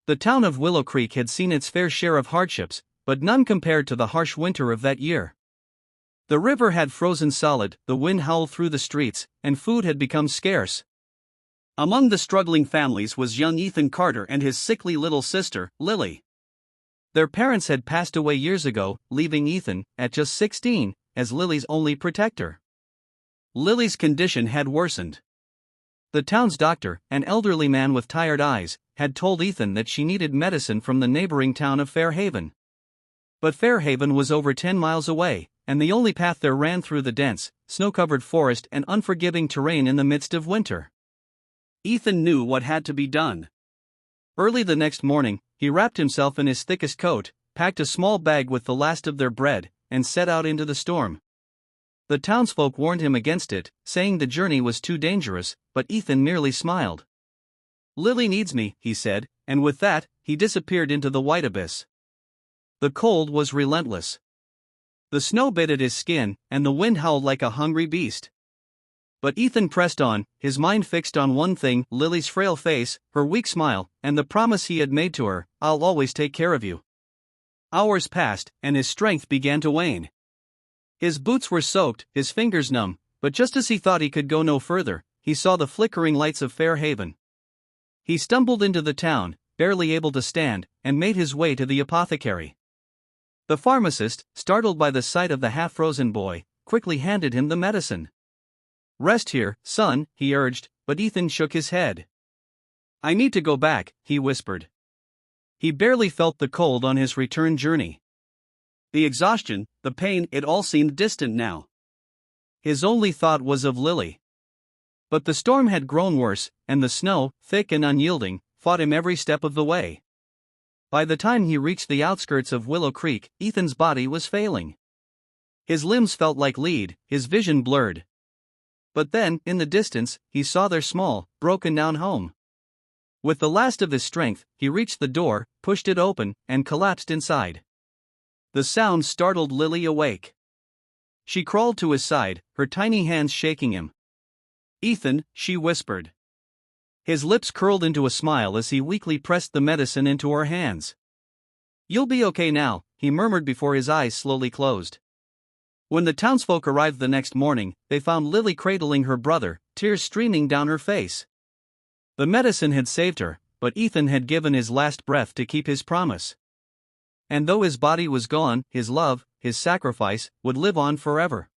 The town of Willow Creek had seen its fair share of hardships, but none compared to the harsh winter of that year. The river had frozen solid, the wind howled through the streets, and food had become scarce. Among the struggling families was young Ethan Carter and his sickly little sister, Lily. Their parents had passed away years ago, leaving Ethan, at just 16, as Lily's only protector. Lily's condition had worsened. The town's doctor, an elderly man with tired eyes, had told Ethan that she needed medicine from the neighboring town of Fairhaven. But Fairhaven was over 10 miles away, and the only path there ran through the dense, snow-covered forest and unforgiving terrain in the midst of winter. Ethan knew what had to be done. Early the next morning, he wrapped himself in his thickest coat, packed a small bag with the last of their bread, and set out into the storm. The townsfolk warned him against it, saying the journey was too dangerous, but Ethan merely smiled. "Lily needs me," he said, and with that, he disappeared into the white abyss. The cold was relentless. The snow bit at his skin, and the wind howled like a hungry beast. But Ethan pressed on, his mind fixed on one thing: Lily's frail face, her weak smile, and the promise he had made to her: "I'll always take care of you." Hours passed, and his strength began to wane. His boots were soaked, his fingers numb, but just as he thought he could go no further, he saw the flickering lights of Fairhaven. He stumbled into the town, barely able to stand, and made his way to the apothecary. The pharmacist, startled by the sight of the half-frozen boy, quickly handed him the medicine. "Rest here, son," he urged, but Ethan shook his head. "I need to go back," he whispered. He barely felt the cold on his return journey. The exhaustion, the pain, it all seemed distant now. His only thought was of Lily. But the storm had grown worse, and the snow, thick and unyielding, fought him every step of the way. By the time he reached the outskirts of Willow Creek, Ethan's body was failing. His limbs felt like lead, his vision blurred. But then, in the distance, he saw their small, broken-down home. With the last of his strength, he reached the door, pushed it open, and collapsed inside. The sound startled Lily awake. She crawled to his side, her tiny hands shaking him. "Ethan," she whispered. His lips curled into a smile as he weakly pressed the medicine into her hands. "You'll be okay now," he murmured before his eyes slowly closed. When the townsfolk arrived the next morning, they found Lily cradling her brother, tears streaming down her face. The medicine had saved her, but Ethan had given his last breath to keep his promise. And though his body was gone, his love, his sacrifice, would live on forever.